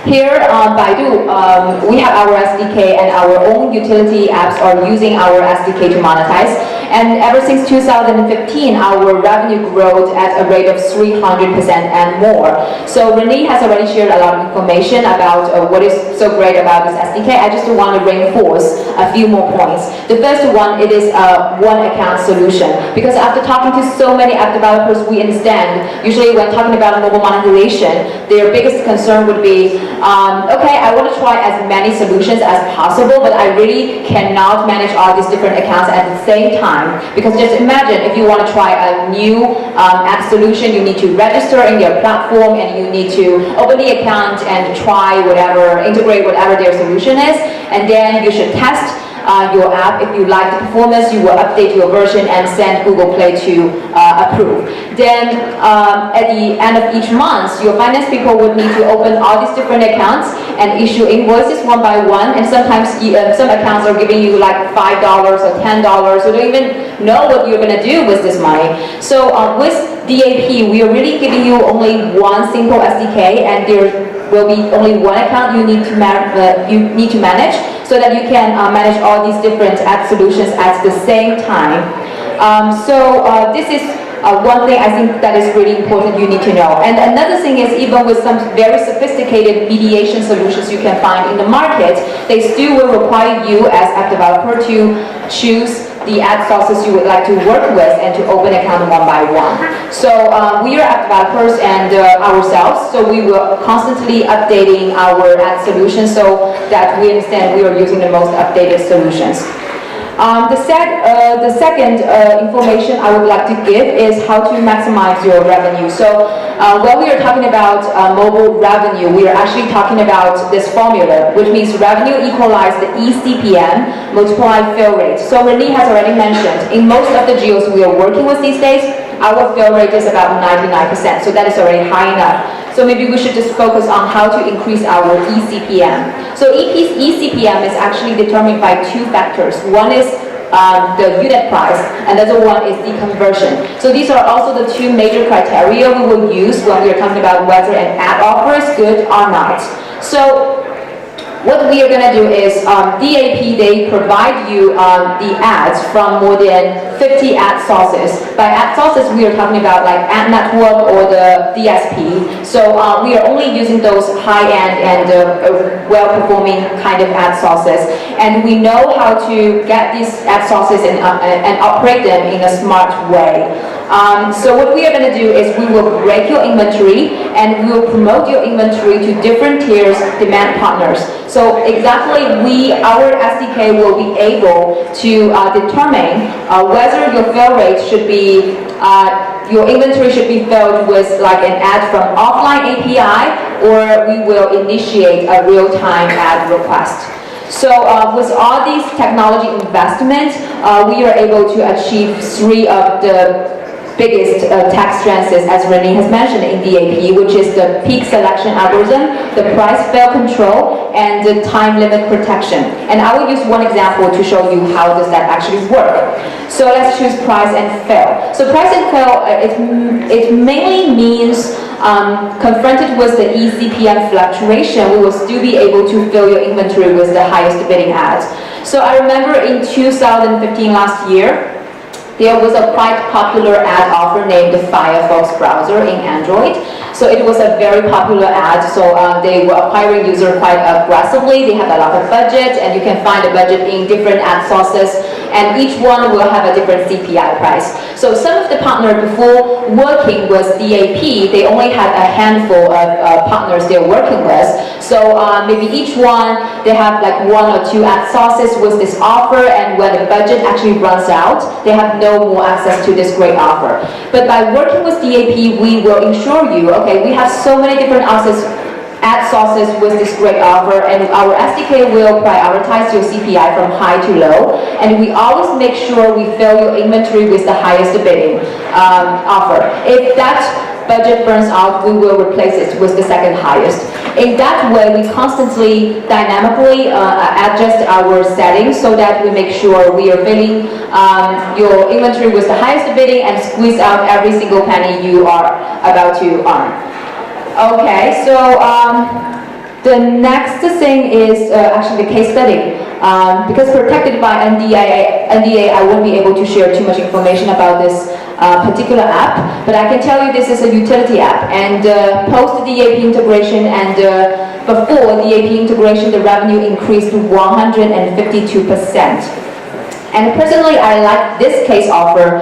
here on Baidu, we have our SDK and our own utility apps are using our SDK to monetize. And ever since 2015, our revenue growth at a rate of 300% and more. So Renee has already shared a lot of information about what is so great about this SDK. I just want to reinforce a few more points. The first one, it is a one-account solution. Because after talking to so many app developers, we understand, usually when talking about mobile monetization, their biggest concern would be, okay, I want to try as many solutions as possible, but I really cannot manage all these different accounts at the same time. Because just imagine if you want to try a new app solution, you need to register in their platform and you need to open the account and try whatever, integrate whatever their solution is, and then you should test your app. If you like the performance, you will update your version and send Google Play to approve. Then at the end of each month, your finance people would need to open all these different accounts and issue invoices one by one, and sometimes some accounts are giving you like $5 or $10, so you don't even know what you're going to do with this money. So with DAP, we are really giving you only one simple SDK, and there will be only one account you need to manage, so that you can manage all these different app solutions at the same time. This is one thing I think that is really important you need to know. And another thing is, even with some very sophisticated mediation solutions you can find in the market, they still will require you as app developer to choose the ad sources you would like to work with and to open account one by one. So we are app developers and ourselves, so we will constantly updating our ad solutions so that we understand we are using the most updated solutions. The second information I would like to give is how to maximize your revenue. So when we are talking about mobile revenue, we are actually talking about this formula, which means revenue equalized the eCPM multiplied fill rate. So Renee has already mentioned, in most of the geos we are working with these days, our fill rate is about 99%, so that is already high enough. So maybe we should just focus on how to increase our eCPM. So eCPM is actually determined by two factors. One is the unit price, and the other one is the conversion. So these are also the two major criteria we will use when we are talking about whether an ad offer is good or not. So what we are going to do is DAP, they provide you the ads from more than 50 ad sources. By ad sources, we are talking about like ad network or the DSP. So we are only using those high-end and well-performing kind of ad sources. And we know how to get these ad sources and operate them in a smart way. So what we are going to do is we will break your inventory and we will promote your inventory to different tiers demand partners. So exactly our SDK will be able to determine whether your fill rate should be, your inventory should be filled with like an ad from offline API, or we will initiate a real-time ad request. So with all these technology investments, we are able to achieve three of the biggest tech strengths, as Renee has mentioned in DAP, which is the peak selection algorithm, the price fail control, and the time limit protection. And I will use one example to show you how does that actually work. So let's choose price and fail. So price and fail, it mainly means confronted with the eCPM fluctuation, we will still be able to fill your inventory with the highest bidding ads. So I remember in 2015 last year, there was a quite popular ad offer named the Firefox browser in Android. So it was a very popular ad, so they were acquiring users quite aggressively. They had a lot of budget, and you can find the budget in different ad sources. and each one will have a different CPI price. So some of the partners before working with DAP, they only had a handful of partners they're working with. So maybe each one, they have like 1 or 2 ad sources with this offer, and when the budget actually runs out, they have no more access to this great offer. But by working with DAP, we will ensure you, okay, we have so many different ad sources with this great offer, and our SDK will prioritize your CPI from high to low, and we always make sure we fill your inventory with the highest bidding offer. If that budget burns out, we will replace it with the second highest. In that way, we constantly dynamically adjust our settings so that we make sure we are filling your inventory with the highest bidding and squeeze out every single penny you are about to earn. Okay, so the next thing is actually the case study. Because protected by NDA, I won't be able to share too much information about this particular app, but I can tell you this is a utility app, and post DAP integration and before DAP integration, the revenue increased to 152%. And personally, I like this case offer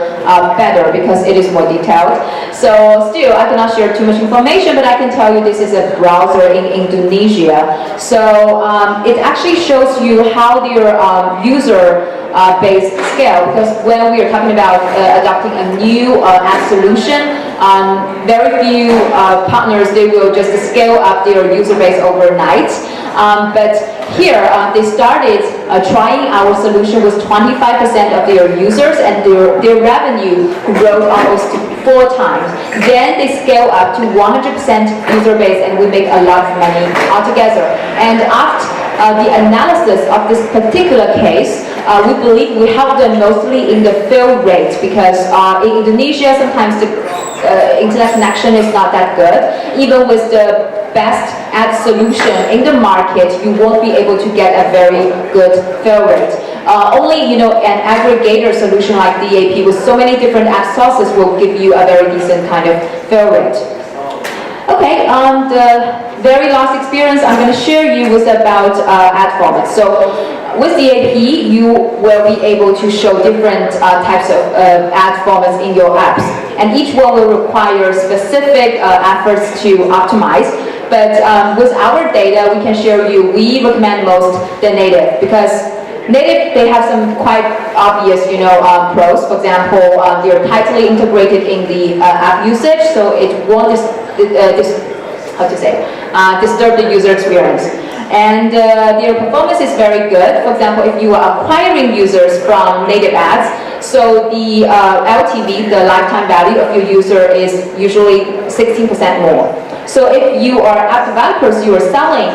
better because it is more detailed. So still, I cannot share too much information, but I can tell you this is a browser in Indonesia. So it actually shows you how their user-based scale, because when we are talking about adopting a new ad solution, very few partners, they will just scale up their user base overnight. But here, they started trying our solution with 25% of their users, and their revenue grew almost 4 times. Then they scale up to 100% user base, and we make a lot of money altogether. And after the analysis of this particular case, we believe we help them mostly in the fill rate, because in Indonesia, sometimes the internet connection is not that good. Even with the best ad solution in the market, you won't be able to get a very good fill rate. Only an aggregator solution like DAP with so many different ad sources will give you a very decent kind of fill rate. Okay, the very last experience I'm going to share you was about ad formats. So with DAP, you will be able to show different types of ad formats in your apps, and each one will require specific efforts to optimize. But with our data, we can show you, we recommend most the native, because native, they have some quite obvious, pros. For example, they're tightly integrated in the app usage, so it won't disturb the user experience. And their performance is very good. For example, if you are acquiring users from native ads, so the LTV, the lifetime value of your user, is usually 16% more. So if you are app developers, you are selling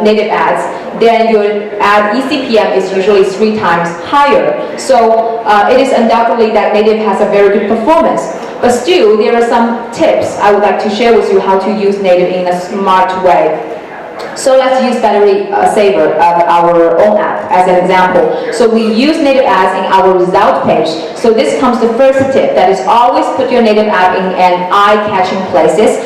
native ads, then your ad eCPM is usually 3 times higher. So it is undoubtedly that native has a very good performance. But still, there are some tips I would like to share with you how to use native in a smart way. So let's use battery saver of our own app as an example. So we use native ads in our result page. So this comes the first tip, that is always put your native app in an eye-catching places.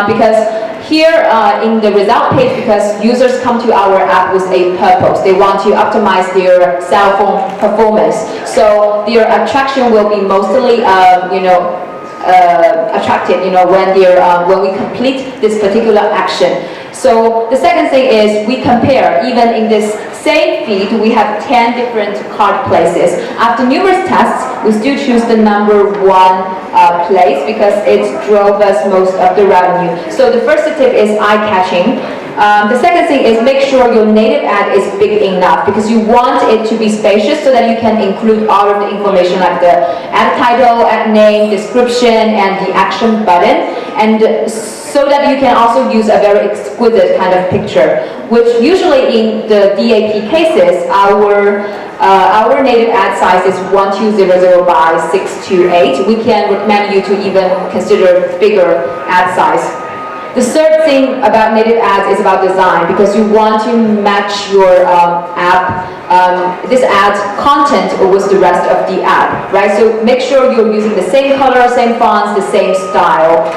Because here in the result page, because users come to our app with a purpose, they want to optimize their cell phone performance. So their attraction will be mostly, attracted, when we complete this particular action. So the second thing is we compare. Even in this same feed, we have 10 different cart places. After numerous tests, we still choose the number 1 place because it drove us most of the revenue. So the first tip is eye-catching. The second thing is make sure your native ad is big enough, because you want it to be spacious so that you can include all of the information like the ad title, ad name, description, and the action button, and so that you can also use a very exquisite kind of picture, which usually in the DAP cases, our native ad size is 1200 by 628. We can recommend you to even consider bigger ad size. The third thing about native ads is about design, because you want to match your this ad content with the rest of the app, right? So make sure you're using the same color, same fonts, the same style.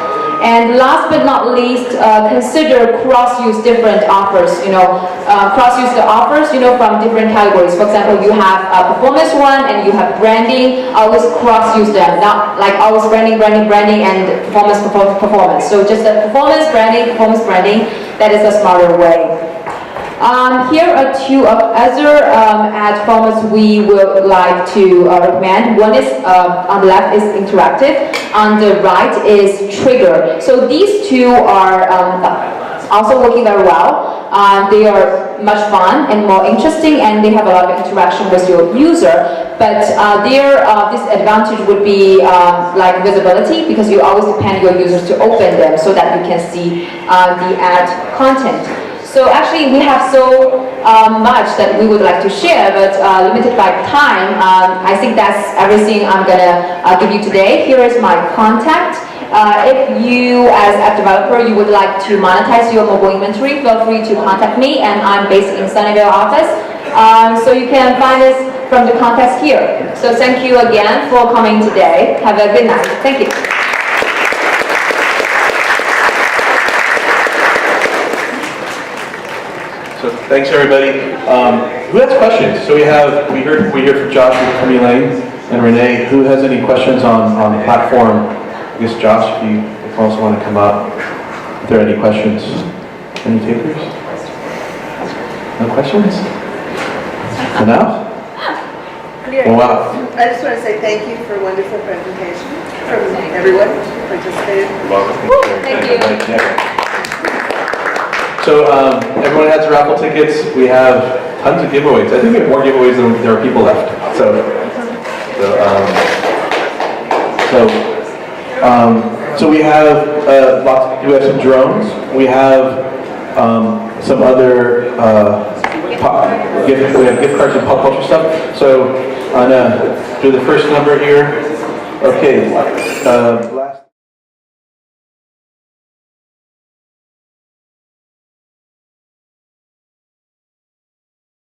And last but not least, consider cross-use different offers, cross-use the offers, from different categories. For example, you have a performance one and you have branding, always cross-use them, not like always branding, and performance. So just a performance branding, that is a smarter way. Here are two of other ad formats we would like to recommend. One is, on the left is interactive, on the right is trigger. So these two are also working very well. They are much fun and more interesting, and they have a lot of interaction with your user. But their disadvantage would be like visibility, because you always depend your users to open them so that you can see the ad content. So actually, we have so much that we would like to share, but limited by time. I think that's everything I'm gonna give you today. Here is my contact. If you, as app developer, you would like to monetize your mobile inventory, feel free to contact me, and I'm based in Sunnyvale office. So you can find us from the contacts here. So thank you again for coming today. Have a good night. Thank you. So thanks everybody. Who has questions? So we heard from Josh, from Elaine, and Renee. Who has any questions on the platform? I guess Josh, if you also want to come up. If there are any questions, any takers? No questions? Enough? Clear. Well, wow. I just want to say thank you for a wonderful presentation from everyone who participated. Thank you. So everyone has raffle tickets. We have tons of giveaways. I think we have more giveaways than there are people left. So we have we have some drones. We have some other we have gift cards and pop culture stuff. So I'm gonna do the first number here. Okay. Last.